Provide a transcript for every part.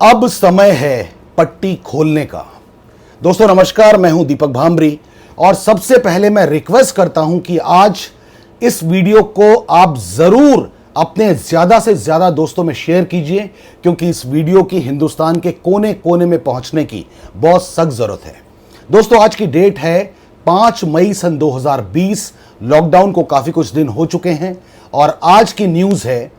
अब समय है पट्टी खोलने का। दोस्तों नमस्कार, मैं हूं दीपक भांबरी और सबसे पहले मैं रिक्वेस्ट करता हूं कि आज इस वीडियो को आप जरूर अपने ज्यादा से ज्यादा दोस्तों में शेयर कीजिए, क्योंकि इस वीडियो की हिंदुस्तान के कोने कोने में पहुंचने की बहुत सख्त जरूरत है। दोस्तों आज की डेट है 5 मई सन 2020। लॉकडाउन को काफी कुछ दिन हो चुके हैं और आज की न्यूज है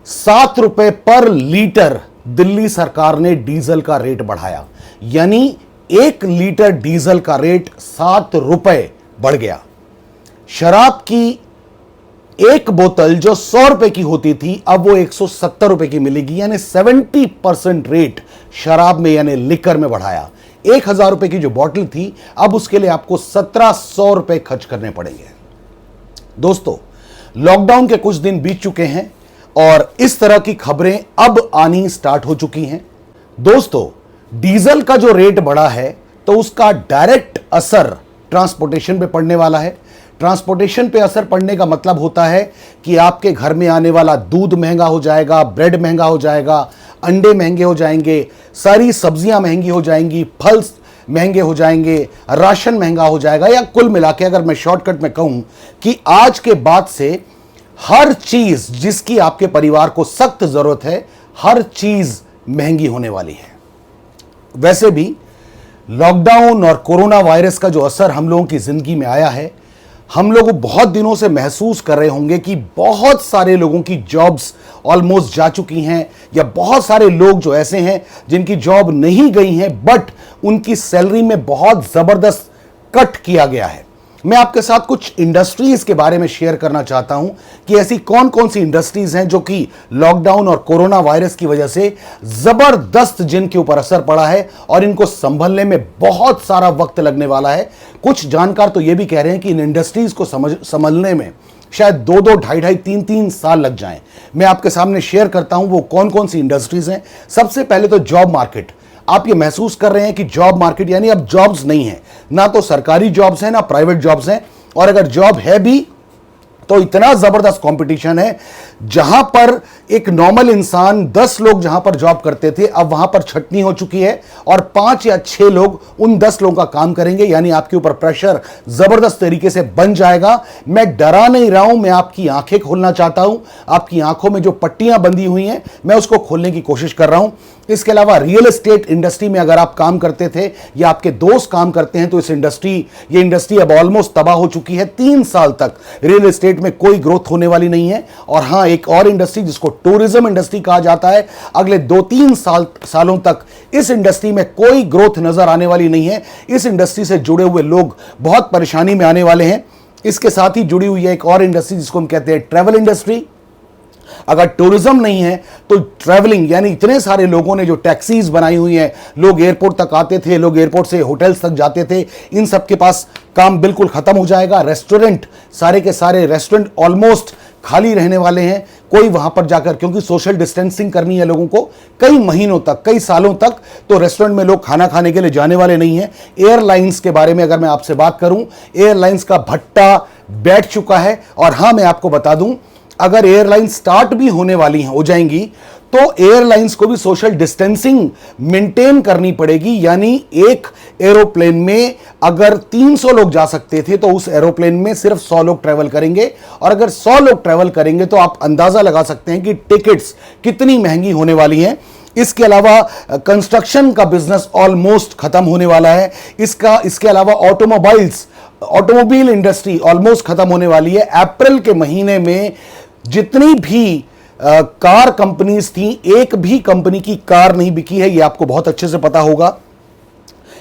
7 रुपए पर लीटर दिल्ली सरकार ने डीजल का रेट बढ़ाया, यानी 1 लीटर डीजल का रेट 7 रुपए बढ़ गया। शराब की एक बोतल जो 100 रुपए की होती थी अब वो 170 रुपए की मिलेगी, यानी 70% रेट शराब में यानी लिकर में बढ़ाया। 1000 रुपए की जो बोतल थी अब उसके लिए आपको 1700 रुपए खर्च करने पड़ेंगे। दोस्तों लॉकडाउन के कुछ दिन बीत चुके हैं और इस तरह की खबरें अब आनी स्टार्ट हो चुकी हैं। दोस्तों डीजल का जो रेट बढ़ा है तो उसका डायरेक्ट असर ट्रांसपोर्टेशन पे पड़ने वाला है। ट्रांसपोर्टेशन पे असर पड़ने का मतलब होता है कि आपके घर में आने वाला दूध महंगा हो जाएगा, ब्रेड महंगा हो जाएगा, अंडे महंगे हो जाएंगे, सारी सब्जियां महंगी हो जाएंगी, फल महंगे हो जाएंगे, राशन महंगा हो जाएगा। या कुल मिला के अगर मैं शॉर्टकट में कहूं कि आज के बाद से हर चीज जिसकी आपके परिवार को सख्त जरूरत है, हर चीज महंगी होने वाली है। वैसे भी लॉकडाउन और कोरोना वायरस का जो असर हम लोगों की जिंदगी में आया है, हम लोग बहुत दिनों से महसूस कर रहे होंगे कि बहुत सारे लोगों की जॉब्स ऑलमोस्ट जा चुकी हैं, या बहुत सारे लोग जो ऐसे हैं जिनकी जॉब नहीं गई हैं बट उनकी सैलरी में बहुत जबरदस्त कट किया गया है। मैं आपके साथ कुछ इंडस्ट्रीज के बारे में शेयर करना चाहता हूं कि ऐसी कौन कौन सी इंडस्ट्रीज हैं जो कि लॉकडाउन और कोरोना वायरस की वजह से जबरदस्त जिनके ऊपर असर पड़ा है और इनको संभलने में बहुत सारा वक्त लगने वाला है। कुछ जानकार तो यह भी कह रहे हैं कि इन इंडस्ट्रीज को संभलने में शायद 2-2, 2.5, 3-3 साल लग जाएं। मैं आपके सामने शेयर करता हूं वो कौन कौन सी इंडस्ट्रीज हैं। सबसे पहले तो जॉब मार्केट। आप ये महसूस कर रहे हैं कि जॉब मार्केट यानी अब जॉब्स नहीं है, ना तो सरकारी जॉब्स हैं ना प्राइवेट जॉब्स हैं, और अगर जॉब है भी तो इतना जबरदस्त कंपटीशन है। जहां पर एक नॉर्मल इंसान 10 लोग जहां पर जॉब करते थे अब वहां पर छटनी हो चुकी है और 5 या 6 लोग उन 10 लोगों का काम करेंगे, यानी आपके ऊपर प्रेशर जबरदस्त तरीके से बन जाएगा। मैं डरा नहीं रहा हूं, मैं आपकी आंखें खोलना चाहता हूं। आपकी आंखों में जो पट्टियां बंधी हुई हैं मैं उसको खोलने की कोशिश कर रहा हूं। इसके अलावा रियल एस्टेट इंडस्ट्री में अगर आप काम करते थे या आपके दोस्त काम करते हैं तो ये इंडस्ट्री अब ऑलमोस्ट तबाह हो चुकी है। 3 साल तक रियल एस्टेट में कोई ग्रोथ होने वाली नहीं है। और हां, एक और इंडस्ट्री जिसको टूरिज्म इंडस्ट्री कहा जाता है, अगले 2-3 सालों तक इस इंडस्ट्री में कोई ग्रोथ नजर आने वाली नहीं है। इस इंडस्ट्री से जुड़े हुए लोग बहुत परेशानी में आने वाले हैं। इसके साथ ही जुड़ी हुई है एक और इंडस्ट्री जिसको हम कहते हैं ट्रैवल इंडस्ट्री। अगर टूरिज्म नहीं है तो ट्रैवलिंग, यानी इतने सारे लोगों ने जो टैक्सीज बनाई हुई हैं, लोग एयरपोर्ट तक आते थे, लोग एयरपोर्ट से होटल्स तक जाते थे, इन सब के पास काम बिल्कुल खत्म हो जाएगा। रेस्टोरेंट, सारे के सारे रेस्टोरेंट ऑलमोस्ट खाली रहने वाले हैं। कोई वहां पर जाकर, क्योंकि सोशल डिस्टेंसिंग करनी है लोगों को कई महीनों तक, कई सालों तक, तो रेस्टोरेंट में लोग खाना खाने के लिए जाने वाले नहीं हैं। एयरलाइंस के बारे में अगर मैं आपसे बात करूं, एयरलाइंस का भट्टा बैठ चुका है। और हां, मैं आपको बता दूं, अगर एयरलाइन स्टार्ट भी होने वाली हो जाएंगी तो एयरलाइंस को भी सोशल डिस्टेंसिंग मेंटेन करनी पड़ेगी। यानी एक एरोप्लेन में अगर 300 लोग जा सकते थे तो उस एरोप्लेन में सिर्फ 100 लोग ट्रैवल करेंगे, और अगर 100 लोग ट्रैवल करेंगे तो आप अंदाजा लगा सकते हैं कि टिकट्स कितनी महंगी होने वाली हैं। इसके अलावा कंस्ट्रक्शन का बिजनेस ऑलमोस्ट खत्म होने वाला है। इसके अलावा ऑटोमोबाइल इंडस्ट्री ऑलमोस्ट खत्म होने वाली है। अप्रैल के महीने में जितनी भी कार कंपनीज थी, एक भी कंपनी की कार नहीं बिकी है, ये आपको बहुत अच्छे से पता होगा।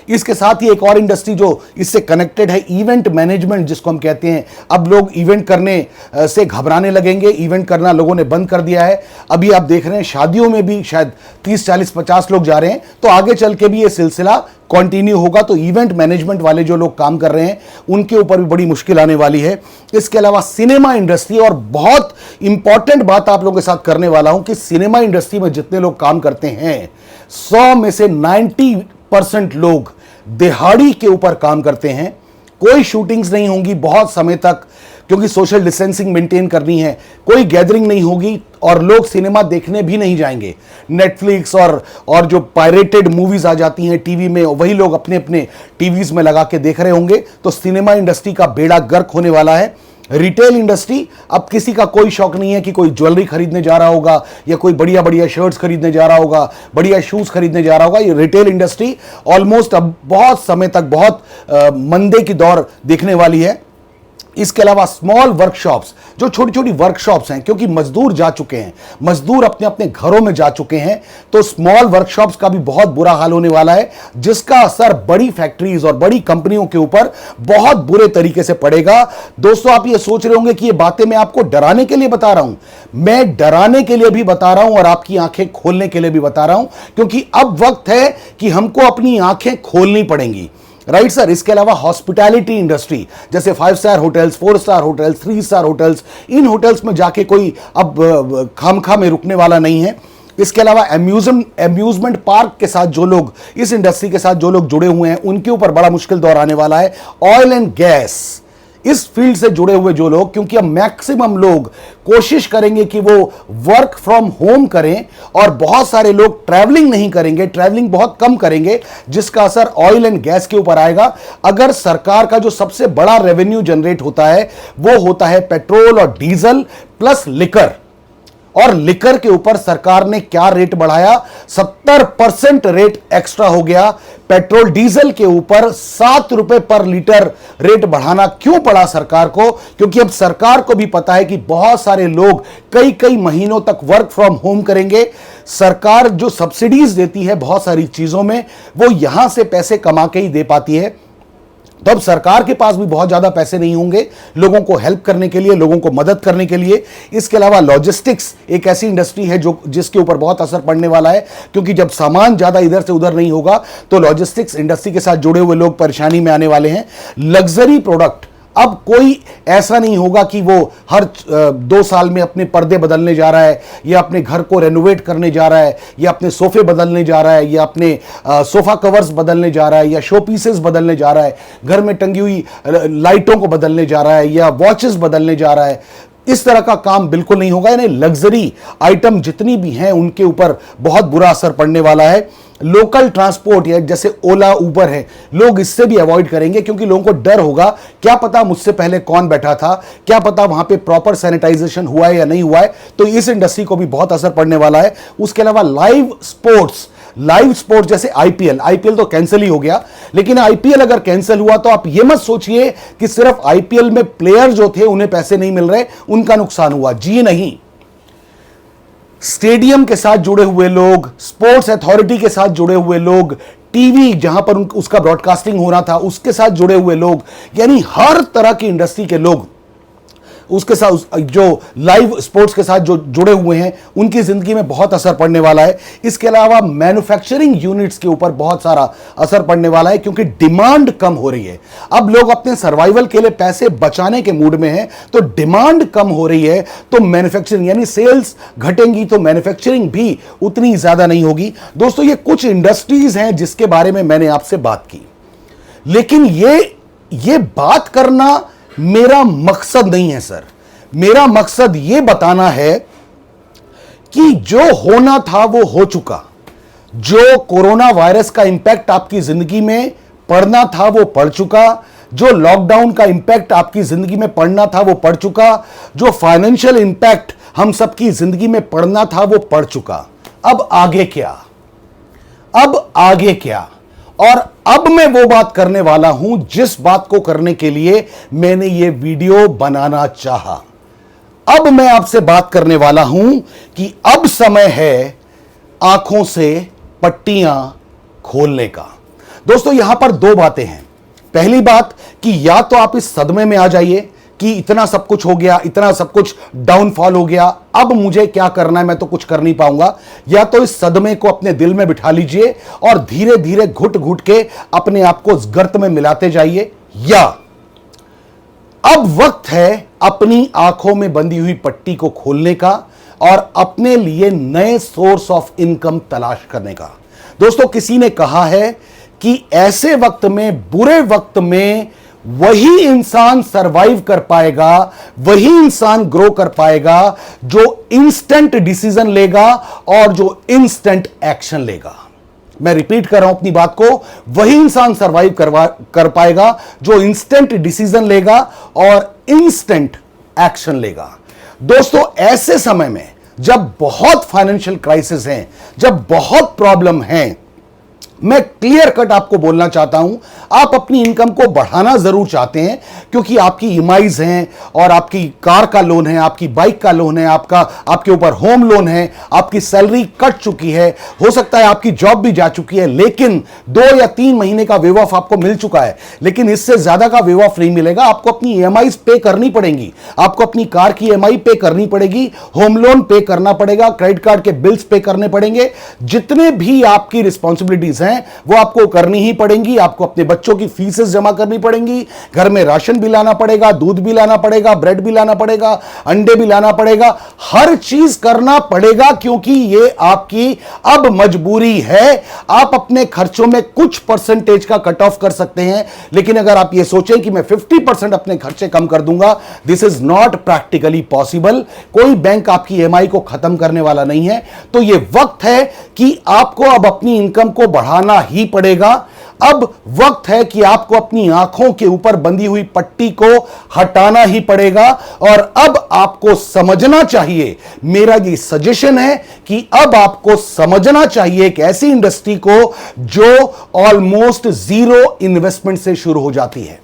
इसके साथ ही एक और इंडस्ट्री जो इससे कनेक्टेड है, इवेंट मैनेजमेंट जिसको हम कहते हैं। अब लोग इवेंट करने से घबराने लगेंगे, इवेंट करना लोगों ने बंद कर दिया है। अभी आप देख रहे हैं शादियों में भी शायद 30, 40, 50 लोग जा रहे हैं, तो आगे चल के भी ये सिलसिला कंटिन्यू होगा। तो इवेंट मैनेजमेंट वाले जो लोग काम कर रहे हैं उनके ऊपर भी बड़ी मुश्किल आने वाली है। इसके अलावा सिनेमा इंडस्ट्री, और बहुत इंपॉर्टेंट बात आप लोगों के साथ करने वाला हूं कि सिनेमा इंडस्ट्री में जितने लोग काम करते हैं 100 में से 90% लोग दिहाड़ी के ऊपर काम करते हैं। कोई शूटिंग्स नहीं होंगी बहुत समय तक, क्योंकि सोशल डिस्टेंसिंग मेंटेन करनी है, कोई गैदरिंग नहीं होगी और लोग सिनेमा देखने भी नहीं जाएंगे। नेटफ्लिक्स और जो पायरेटेड मूवीज आ जाती हैं टीवी में, वही लोग अपने अपने टीवीज में लगा के देख रहे होंगे। तो सिनेमा इंडस्ट्री का बेड़ा गर्क होने वाला है। रिटेल इंडस्ट्री, अब किसी का कोई शौक नहीं है कि कोई ज्वेलरी खरीदने जा रहा होगा या कोई बढ़िया बढ़िया शर्ट्स खरीदने जा रहा होगा, बढ़िया शूज खरीदने जा रहा होगा। ये रिटेल इंडस्ट्री ऑलमोस्ट अब बहुत समय तक बहुत मंदे की दौर देखने वाली है। इसके अलावा स्मॉल वर्कशॉप्स, जो छोटी छोटी वर्कशॉप्स हैं, क्योंकि मजदूर जा चुके हैं, मजदूर अपने अपने घरों में जा चुके हैं, तो स्मॉल वर्कशॉप्स का भी बहुत बुरा हाल होने वाला है, जिसका असर बड़ी फैक्ट्रीज और बड़ी कंपनियों के ऊपर बहुत बुरे तरीके से पड़ेगा। दोस्तों, आप ये सोच रहे होंगे कि ये बातें मैं आपको डराने के लिए बता रहा हूं। मैं डराने के लिए भी बता रहा हूं और आपकी आंखें खोलने के लिए भी बता रहा हूं, क्योंकि अब वक्त है कि हमको अपनी आंखें खोलनी पड़ेंगी। Right sir. इसके अलावा हॉस्पिटैलिटी इंडस्ट्री, जैसे 5 star hotels, 4 star hotels, 3 star hotels, इन होटल्स में जाके कोई अब खामखा में रुकने वाला नहीं है। इसके अलावा अम्यूजमेंट पार्क के साथ जो लोग, इस इंडस्ट्री के साथ जो लोग जुड़े हुए हैं, उनके ऊपर बड़ा मुश्किल दौर आने वाला है। ऑयल एंड गैस, इस फील्ड से जुड़े हुए जो लोग, क्योंकि अब मैक्सिमम लोग कोशिश करेंगे कि वो वर्क फ्रॉम होम करें और बहुत सारे लोग ट्रैवलिंग नहीं करेंगे, ट्रैवलिंग बहुत कम करेंगे, जिसका असर ऑयल एंड गैस के ऊपर आएगा। अगर सरकार का जो सबसे बड़ा रेवेन्यू जनरेट होता है वो होता है पेट्रोल और डीजल प्लस लिकर, और लिकर के ऊपर सरकार ने क्या रेट बढ़ाया, 70% रेट एक्स्ट्रा हो गया। पेट्रोल डीजल के ऊपर 7 रुपए पर लीटर रेट बढ़ाना क्यों पड़ा सरकार को? क्योंकि अब सरकार को भी पता है कि बहुत सारे लोग कई कई महीनों तक वर्क फ्रॉम होम करेंगे। सरकार जो सब्सिडीज देती है बहुत सारी चीजों में, वो यहां से पैसे कमा के ही दे पाती है। तो अब सरकार के पास भी बहुत ज्यादा पैसे नहीं होंगे लोगों को हेल्प करने के लिए, लोगों को मदद करने के लिए। इसके अलावा लॉजिस्टिक्स एक ऐसी इंडस्ट्री है जो जिसके ऊपर बहुत असर पड़ने वाला है, क्योंकि जब सामान ज्यादा इधर से उधर नहीं होगा तो लॉजिस्टिक्स इंडस्ट्री के साथ जुड़े हुए लोग परेशानी में आने वाले हैं। लग्जरी प्रोडक्ट, अब कोई ऐसा नहीं होगा कि वो हर 2 साल में अपने पर्दे बदलने जा रहा है, या अपने घर को रेनोवेट करने जा रहा है, या अपने सोफे बदलने जा रहा है, या अपने सोफा कवर्स बदलने जा रहा है, या शो पीसेस बदलने जा रहा है, घर में टंगी हुई लाइटों को बदलने जा रहा है, या वॉचेस बदलने जा रहा है। इस तरह का काम बिल्कुल नहीं होगा। यानी लग्जरी आइटम जितनी भी हैं उनके ऊपर बहुत बुरा असर पड़ने वाला है। लोकल ट्रांसपोर्ट या जैसे ओला उबर है, लोग इससे भी अवॉइड करेंगे, क्योंकि लोगों को डर होगा, क्या पता मुझसे पहले कौन बैठा था, क्या पता वहां पे प्रॉपर सैनिटाइजेशन हुआ है या नहीं हुआ है। तो इस इंडस्ट्री को भी बहुत असर पड़ने वाला है। उसके अलावा लाइव स्पोर्ट्स जैसे आईपीएल तो कैंसिल ही हो गया, लेकिन आईपीएल अगर कैंसिल हुआ तो आप ये मत सोचिए कि सिर्फ आईपीएल में प्लेयर जो थे उन्हें पैसे नहीं मिल रहे, उनका नुकसान हुआ। जी नहीं, स्टेडियम के साथ जुड़े हुए लोग, स्पोर्ट्स अथॉरिटी के साथ जुड़े हुए लोग, टीवी जहां पर उसका ब्रॉडकास्टिंग हो रहा था उसके साथ जुड़े हुए लोग, यानी हर तरह की इंडस्ट्री के लोग, उसके साथ जो लाइव स्पोर्ट्स के साथ जो जुड़े हुए हैं, उनकी जिंदगी में बहुत असर पड़ने वाला है। इसके अलावा मैन्युफैक्चरिंग यूनिट्स के ऊपर बहुत सारा असर पड़ने वाला है, क्योंकि डिमांड कम हो रही है। अब लोग अपने सर्वाइवल के लिए पैसे बचाने के मूड में हैं, तो डिमांड कम हो रही है, तो मैन्युफैक्चरिंग यानी सेल्स घटेंगी, तो मैन्युफैक्चरिंग भी उतनी ज्यादा नहीं होगी। दोस्तों, ये कुछ इंडस्ट्रीज हैं जिसके बारे में मैंने आपसे बात की, लेकिन ये बात करना मेरा मकसद नहीं है सर। मेरा मकसद यह बताना है कि जो होना था वो हो चुका। जो कोरोना वायरस का इंपैक्ट आपकी जिंदगी में पड़ना था वो पड़ चुका। जो लॉकडाउन का इंपैक्ट आपकी जिंदगी में पड़ना था वो पड़ चुका। जो फाइनेंशियल इंपैक्ट हम सबकी जिंदगी में पड़ना था वो पड़ चुका। अब आगे क्या? और अब मैं वो बात करने वाला हूं जिस बात को करने के लिए मैंने ये वीडियो बनाना चाहा। अब मैं आपसे बात करने वाला हूं कि अब समय है आंखों से पट्टियां खोलने का। दोस्तों, यहां पर 2 बातें हैं। पहली बात कि या तो आप इस सदमे में आ जाइए कि इतना सब कुछ हो गया, इतना सब कुछ डाउनफॉल हो गया, अब मुझे क्या करना है, मैं तो कुछ कर नहीं पाऊंगा। या तो इस सदमे को अपने दिल में बिठा लीजिए और धीरे धीरे घुट घुट के अपने आप को इस गर्त में मिलाते जाइए। या अब वक्त है अपनी आंखों में बंधी हुई पट्टी को खोलने का और अपने लिए नए सोर्स ऑफ इनकम तलाश करने का। दोस्तों, किसी ने कहा है कि ऐसे वक्त में, बुरे वक्त में वही इंसान सरवाइव कर पाएगा, वही इंसान ग्रो कर पाएगा जो इंस्टेंट डिसीजन लेगा और जो इंस्टेंट एक्शन लेगा। मैं रिपीट कर रहा हूं अपनी बात को, वही इंसान सरवाइव कर पाएगा जो इंस्टेंट डिसीजन लेगा और इंस्टेंट एक्शन लेगा। दोस्तों, ऐसे समय में जब बहुत फाइनेंशियल क्राइसिस हैं, जब बहुत प्रॉब्लम हैं, मैं क्लियर कट आपको बोलना चाहता हूं, आप अपनी इनकम को बढ़ाना जरूर चाहते हैं क्योंकि आपकी ईएमआईज हैं और आपकी कार का लोन है, आपकी बाइक का लोन है, आपके ऊपर होम लोन है, आपकी सैलरी कट चुकी है, हो सकता है आपकी जॉब भी जा चुकी है, लेकिन 2 या 3 महीने का वेव ऑफ आपको मिल चुका है, लेकिन इससे ज्यादा का वेव ऑफ नहीं मिलेगा। आपको अपनी ईएमआईज पे करनी पड़ेंगी, आपको अपनी कार की ईएमआई पे करनी पड़ेगी, होम लोन पे करना पड़ेगा, क्रेडिट कार्ड के बिल्स पे करने पड़ेंगे, जितने भी आपकी रिस्पॉन्सिबिलिटीज हैं वो आपको करनी ही पड़ेंगी। आपको अपने बच्चों की फीसेस जमा करनी पड़ेंगी, घर में राशन भी लाना पड़ेगा, दूध भी लाना पड़ेगा, ब्रेड भी लाना पड़ेगा, अंडे भी लाना पड़ेगा, हर चीज करना पड़ेगा क्योंकि ये आपकी अब मजबूरी है। आप अपने खर्चों में कुछ परसेंटेज का कट ऑफ कर सकते हैं, लेकिन अगर आप ये सोचें कि मैं 50% अपने खर्चे कम कर दूंगा, this is not practically possible. कोई बैंक आपकी ईएमआई को खत्म करने वाला नहीं है। तो ये वक्त है कि आपको अब अपनी इनकम को बढ़ाना ही पड़ेगा। अब वक्त है कि आपको अपनी आंखों के ऊपर बंधी हुई पट्टी को हटाना ही पड़ेगा और अब आपको समझना चाहिए, मेरा ये सजेशन है कि अब आपको समझना चाहिए एक ऐसी इंडस्ट्री को जो ऑलमोस्ट जीरो इन्वेस्टमेंट से शुरू हो जाती है।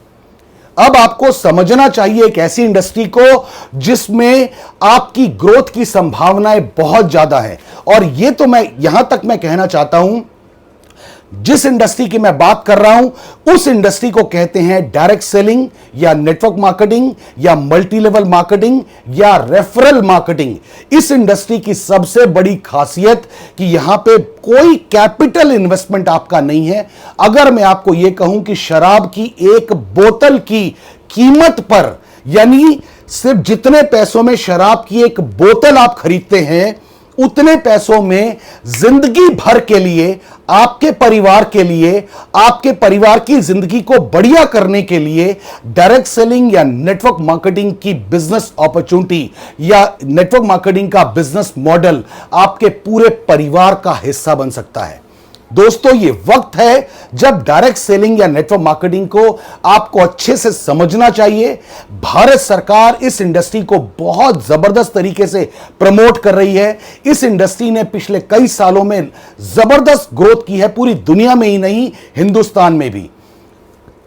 अब आपको समझना चाहिए एक ऐसी इंडस्ट्री को जिसमें आपकी ग्रोथ की संभावनाएं बहुत ज्यादा है। और यह तो मैं यहां तक मैं कहना चाहता हूं, जिस इंडस्ट्री की मैं बात कर रहा हूं उस इंडस्ट्री को कहते हैं डायरेक्ट सेलिंग या नेटवर्क मार्केटिंग या मल्टी लेवल मार्केटिंग या रेफरल मार्केटिंग। इस इंडस्ट्री की सबसे बड़ी खासियत कि यहां पे कोई कैपिटल इन्वेस्टमेंट आपका नहीं है। अगर मैं आपको यह कहूं कि शराब की एक बोतल की कीमत पर, यानी सिर्फ जितने पैसों में शराब की एक बोतल आप खरीदते हैं, उतने पैसों में जिंदगी भर के लिए, आपके परिवार के लिए, आपके परिवार की जिंदगी को बढ़िया करने के लिए डायरेक्ट सेलिंग या नेटवर्क मार्केटिंग की बिजनेस अपॉर्चुनिटी या नेटवर्क मार्केटिंग का बिजनेस मॉडल आपके पूरे परिवार का हिस्सा बन सकता है। दोस्तों, ये वक्त है जब डायरेक्ट सेलिंग या नेटवर्क मार्केटिंग को आपको अच्छे से समझना चाहिए। भारत सरकार इस इंडस्ट्री को बहुत जबरदस्त तरीके से प्रमोट कर रही है। इस इंडस्ट्री ने पिछले कई सालों में जबरदस्त ग्रोथ की है, पूरी दुनिया में ही नहीं, हिंदुस्तान में भी।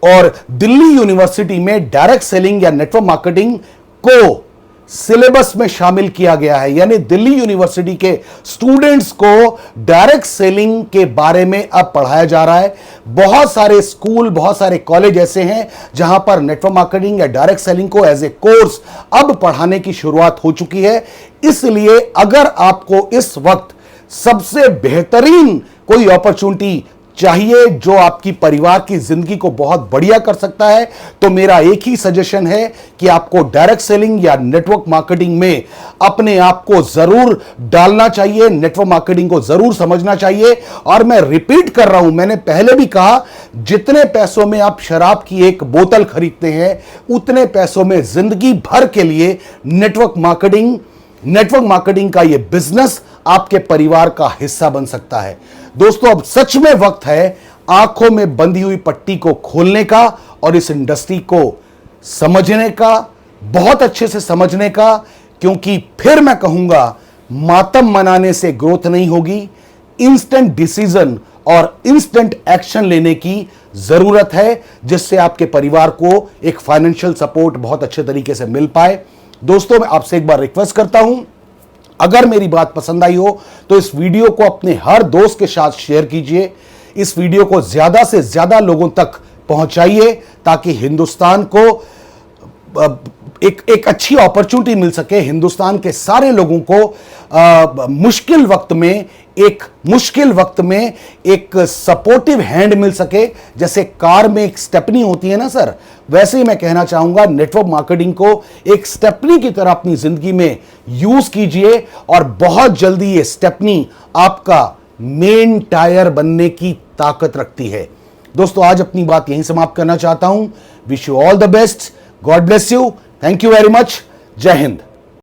और दिल्ली यूनिवर्सिटी में डायरेक्ट सेलिंग या नेटवर्क मार्केटिंग को सिलेबस में शामिल किया गया है, यानी दिल्ली यूनिवर्सिटी के स्टूडेंट्स को डायरेक्ट सेलिंग के बारे में अब पढ़ाया जा रहा है। बहुत सारे स्कूल, बहुत सारे कॉलेज ऐसे हैं जहां पर नेटवर्क मार्केटिंग या डायरेक्ट सेलिंग को एज ए कोर्स अब पढ़ाने की शुरुआत हो चुकी है। इसलिए अगर आपको इस वक्त सबसे बेहतरीन कोई अपॉर्चुनिटी चाहिए जो आपकी परिवार की जिंदगी को बहुत बढ़िया कर सकता है, तो मेरा एक ही सजेशन है कि आपको डायरेक्ट सेलिंग या नेटवर्क मार्केटिंग में अपने आप को जरूर डालना चाहिए, नेटवर्क मार्केटिंग को जरूर समझना चाहिए। और मैं रिपीट कर रहा हूं, मैंने पहले भी कहा, जितने पैसों में आप शराब की एक बोतल खरीदते हैं, उतने पैसों में जिंदगी भर के लिए नेटवर्क मार्केटिंग का यह बिजनेस आपके परिवार का हिस्सा बन सकता है। दोस्तों, अब सच में वक्त है आंखों में बंधी हुई पट्टी को खोलने का और इस इंडस्ट्री को समझने का, बहुत अच्छे से समझने का, क्योंकि फिर मैं कहूंगा मातम मनाने से ग्रोथ नहीं होगी। इंस्टेंट डिसीजन और इंस्टेंट एक्शन लेने की जरूरत है, जिससे आपके परिवार को एक फाइनेंशियल सपोर्ट बहुत अच्छे तरीके से मिल पाए। दोस्तों, मैं आपसे एक बार रिक्वेस्ट करता हूं, अगर मेरी बात पसंद आई हो तो इस वीडियो को अपने हर दोस्त के साथ शेयर कीजिए। इस वीडियो को ज्यादा से ज्यादा लोगों तक पहुंचाइए ताकि हिंदुस्तान को एक अच्छी अपॉर्चुनिटी मिल सके, हिंदुस्तान के सारे लोगों को मुश्किल वक्त में एक सपोर्टिव हैंड मिल सके। जैसे कार में एक स्टेपनी होती है ना सर, वैसे ही मैं कहना चाहूंगा नेटवर्क मार्केटिंग को एक स्टेपनी की तरह अपनी जिंदगी में यूज कीजिए और बहुत जल्दी ये स्टेपनी आपका मेन टायर बनने की ताकत रखती है। दोस्तों आज अपनी बात यहीं समाप्त करना चाहता हूं। Wish you all the best, God bless you, thank you very much, जय हिंद।